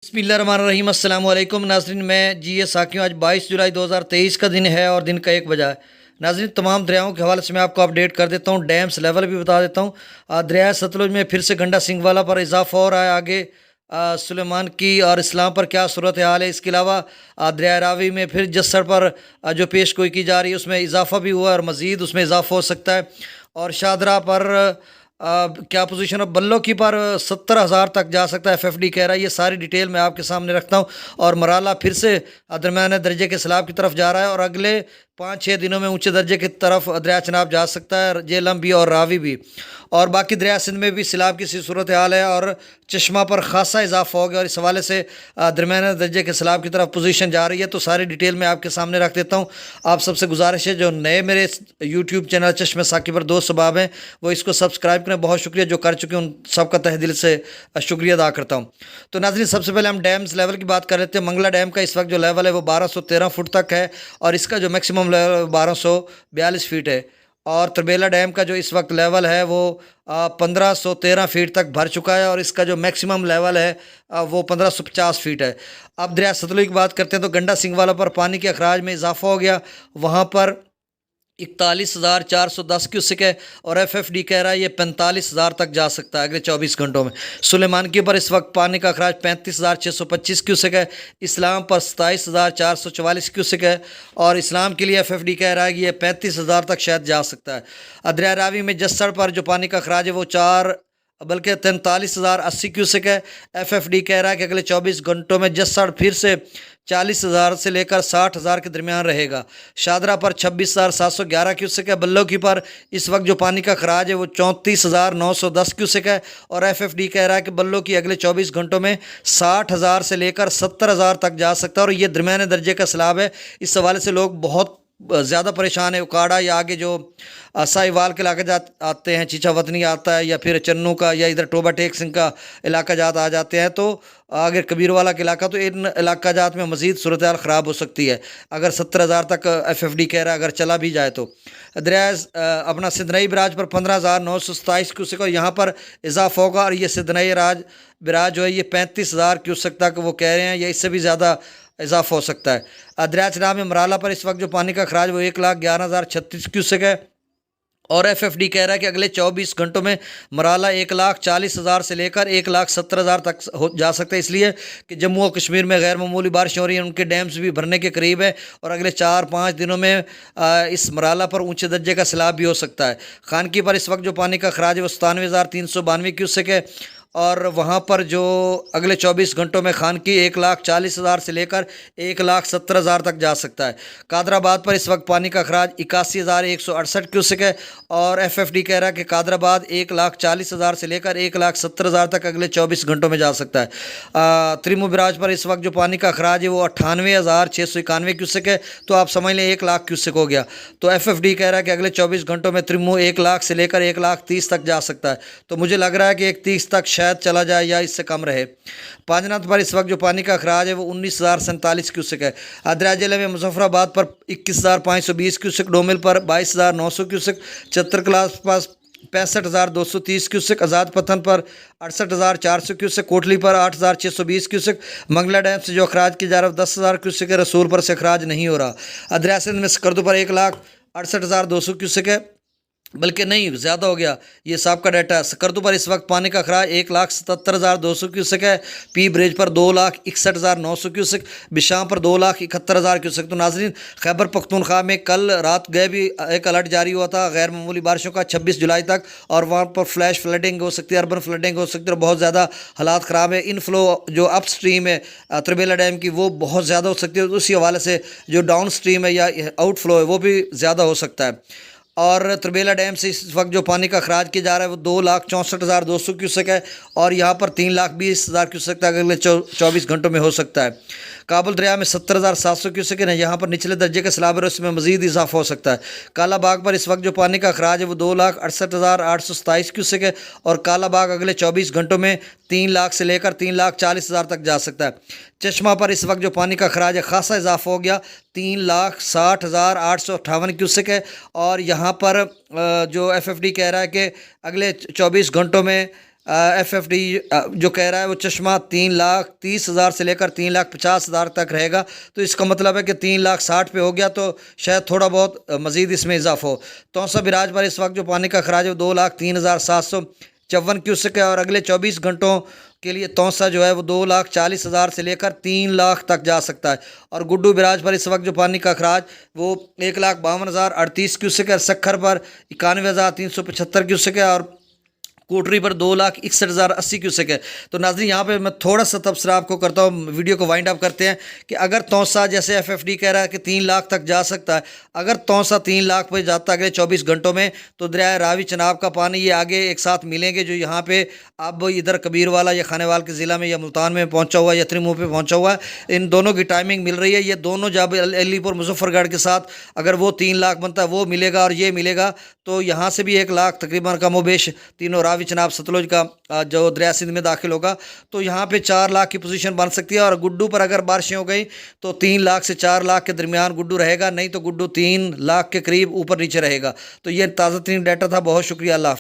बिस्मिल्लाहिर्रहमानिर्रहीम अस्सलाम वालेकुम नाज़रीन। मैं जी एस साकियों। आज 22 जुलाई 2023 का दिन है और दिन का 1 बजा है। नाज़रीन, तमाम दरियाओं के हवाले से मैं आपको अपडेट कर देता हूँ, डैम्स लेवल भी बता देता हूँ। दरिया सतलुज में फिर से गंडा सिंगवाला पर इजाफा हो रहा है। आगे सुलेमान की और इस्लाम पर क्या सूरत हाल है। इसके अलावा दरिया रावी में फिर जस्सर पर जो पेश गोई की जा रही है उसमें इजाफा भी हुआ है और मज़ीद उसमें इजाफा हो सकता है। और शादरा पर क्या पोजीशन है। बल्लो की पर 70,000 तक जा सकता है, FFD कह रहा है। ये सारी डिटेल मैं आपके सामने रखता हूँ। और मराला फिर से दरमियाने दर्जे के सैलाब की तरफ जा रहा है और अगले 5-6 दिनों में ऊंचे दर्जे की तरफ दरिया चनाब जा सकता है, जेलम भी और रावी भी। और बाकी दरिया सिंध में भी सैलाब की सी सूरत हाल है और चश्मा पर खासा इजाफा हो गया और इस हवाले से दरमियाने दर्जे के सैलाब की तरफ पोजीशन जा रही है। तो सारी डिटेल मैं आपके सामने रख देता हूँ। आप सबसे गुजारिश है, जो नए मेरे यूट्यूब चैनल चश्मे साकी पर दोस्त सबाब हैं वो इसको सब्सक्राइब करें। बहुत शुक्रिया, जो कर चुके हैं उन सबका तहे दिल से शुक्रिया अदा करता हूँ। तो नाज़रीन, सबसे पहले हम डैम्स लेवल की बात कर लेते हैं। मंगला डैम का इस वक्त जो लेवल है वो 1213 फुट तक है और इसका जो मैक्सिमम लेवल 1242 फीट है। और तरबेला डैम का जो इस वक्त लेवल है वो 1513 फीट तक भर चुका है और इसका जो मैक्सिमम लेवल है वो 1550 फीट है। अब दरिया सतलुज की बात करते हैं तो गंडा सिंगवाला पर पानी के अखराज में इजाफा हो गया। वहाँ पर 41,410 क्यूसिक है और FFD कह रहा है ये 45,000 तक जा सकता है अगले 24 घंटों में। सुलेमान के ऊपर इस वक्त पानी का अखराज 35,625 क्यूसिक है। इस्लाम पर 27,444 क्यूसिक है और इस्लाम के लिए FFD कह रहा है कि ये 35,000 तक शायद जा सकता है। दरिया रावी में जस्सर पर जो पानी का अखराज है वो 43,080 क्यूसिक है। FFD कह रहा है कि अगले 24 घंटों में जस्सर फिर से 40,000 से लेकर 60,000 के दरमियान रहेगा। शादरा पर 26,711 क्यूसिक है। बल्लो की पर इस वक्त जो पानी का खराज है वो 34,910 क्यूसिक है और FFD कह रहा है कि बल्लो की अगले 24 घंटों में 60,000 से लेकर 70,000 तक जा सकता है और ये दरमियाने दर्जे का सैलाब है। इस हवाले से लोग बहुत ज़्यादा परेशान है। उकाड़ा या आगे जो साहिवाल के इलाके जात आते हैं, चीचा वतनी आता है या फिर चन्नू का या इधर टोबा टेक सिंह का इलाका जात आ जाते हैं, तो अगर कबीर वाला के इलाका, तो इन इलाका जात में मज़ीद सूरत हाल ख़राब हो सकती है अगर 70,000 तक FFD कह रहा है अगर चला भी जाए तो। दरिया अपना सिंधनई बराज पर 15,927 क्यूसेक और यहाँ पर इजाफा होगा और ये सिंधनई बराज जो है ये 35,000 क्यूसेक तक वो कह रहे हैं या इससे भी ज़्यादा इजाफा हो सकता है। दरिया चनाब में मराला पर इस वक्त जो पानी का खराज वो 1,11,036 क्यूसेक है और FFD कह रहा है कि अगले 24 घंटों में मराला 1,40,000 से लेकर 1,70,000 तक हो जा सकता है, इसलिए कि जम्मू और कश्मीर में गैर मामूली बारिश हो रही है, उनके डैम्स भी भरने के करीब है और अगले 4-5 दिनों में इस मराला पर ऊंचे दर्जे का सैलाब भी हो सकता है। खानकी पर इस वक्त जो पानी का खराज है वो 97,392 क्यूसेक है और वहाँ पर जो अगले 24 घंटों में खानकी 1,40,000 से लेकर 1,70,000 तक जा सकता है। कादराबाद पर इस वक्त पानी का खराज 81,168 क्यूसेक है और FFD कह रहा है कि कादराबाद 1,40,000 से लेकर 1,70,000 तक अगले 24 घंटों में जा सकता है। त्रिमु बिराज पर इस वक्त जो पानी का खराज है वो 98,691 क्यूसेक है, तो आप समझ लें 1,00,000 क्यूसेक हो गया। तो FFD कह रहा है कि अगले 24 घंटों में त्रिमु 1,00,000 से लेकर 1,30,000 तक जा सकता है। तो मुझे लग रहा है कि 1,30,000 तक शायद चला जाए या इससे कम रहे। पांचनाथ पर इस वक्त जो पानी का खराज है वो 19,047 क्यूसेक है। दरिया जिले में मुजफ्फराबाद पर 21,520 क्यूसेक, डोमिल पर 22,900 क्यूसेक, चतर क्लास पास 65,230 क्यूसेक, आज़ाद पथन पर 68,400 क्यूसेक, कोटली पर 8,620 क्यूसेक। मंगला डैम से जो अखराज की जा रहा है 10,000 क्यूसेक है। रसूल पर से अखराज नहीं हो रहा। दरिया सिंध में सकरदू पर 1,68,200 क्यूसेक है, बल्कि नहीं ज़्यादा हो गया, ये साहब का डाटा है। सकरदू पर इस वक्त पानी का खराज 1,77,200 क्यूसेक है। पी ब्रिज पर 2,61,900 क्यूसेक, बिशाम पर 2,71,000 क्यूसेक। तो नाजरीन, खैबर पख्तूनख्वा में कल रात गए भी एक अलर्ट जारी हुआ था गैर मामूली बारिशों का 26 जुलाई तक और वहाँ पर फ्लैश फ्लडिंग हो सकती है, अर्बन फ्लडिंग हो सकती है और बहुत ज़्यादा हालात ख़राब है। इनफ्लो जो अप स्ट्रीम है तरबेला डैम की वो बहुत ज़्यादा हो सकती है, उसी हवाले से जो डाउन स्ट्रीम है या आउटफ्लो है वो भी ज़्यादा हो सकता है। और तरबेला डैम से इस वक्त जो पानी का खराज किया जा रहा है वो 2,64,200 क्यूसेक है और यहाँ पर 3,20,000 क्यूसेक तक अगले 24 घंटों में हो सकता है। काबुल दरिया में 70,700 क्यूसेक है, यहाँ पर निचले दर्जे के सैलाब है, उसमें मजीद इजाफा हो सकता है। काला बाग पर इस वक्त जो पानी का खराज है वो 2,68,827 क्यूसेक है और काला बाग अगले 24 घंटों में 3,00,000 से लेकर 3,40,000 तक जा सकता है। चश्मा पर इस वक्त जो पानी का खराज है खासा इजाफा हो गया, 3,60,858 क्यूसेक है और यहाँ पर जो FFD कह रहा है कि अगले 24 घंटों में FFD जो कह रहा है वो चश्मा 3,30,000 से लेकर 3,50,000 तक रहेगा। तो इसका मतलब है कि 3,60,000 पे हो गया तो शायद थोड़ा बहुत मज़ीद इसमें इजाफा हो। तौसा बिराज पर इस वक्त जो पानी का खराज है वो 2,03,754 क्यूसेक है और अगले 24 घंटों के लिए तौसा जो है वो 2,40,000 से लेकर 3,00,000 तक जा सकता है। और गुड्डू बिराज पर इस वक्त जो पानी का खराज वो 1,52,038 क्यूसेक है। सखर पर 91,375 क्यूसेक है और कोटरी पर 2,61,080 क्यूसेक है। तो नाज़रीन यहाँ पे मैं थोड़ा सा तबसरा आपको करता हूँ, वीडियो को वाइंड अप करते हैं कि अगर तौसा जैसे FFD कह रहा है कि 3,00,000 तक जा सकता है, अगर तौसा 3,00,000 पे जाता है अगले 24 घंटों में तो दरिया रावी चनाब का पानी ये आगे एक साथ मिलेंगे जो यहाँ पे अब इधर कबीरवाला या खानेवाल के ज़िला में या मुल्तान में पहुँचा हुआ है या त्रिमुह पे पहुँचा हुआ है। इन दोनों की टाइमिंग मिल रही है। ये दोनों जब अलीपुर मुजफ्फरगढ़ के साथ अगर वो 3,00,000 बनता है वो मिलेगा और ये मिलेगा तो यहाँ से भी 1,00,000 तकरीबन कमोबेश तीनों रावी चनाब सतलुज का जो दरिया सिंध में दाखिल होगा तो यहाँ पे 4,00,000 की पोजीशन बन सकती है। और गुड्डू पर अगर बारिशें हो गई तो 3,00,000 से 4,00,000 के दरमियान गुड्डू रहेगा, नहीं तो गुड्डू 3,00,000 के करीब ऊपर नीचे रहेगा। तो ये ताज़ा तरीन डाटा था। बहुत शुक्रिया। अल्लाह।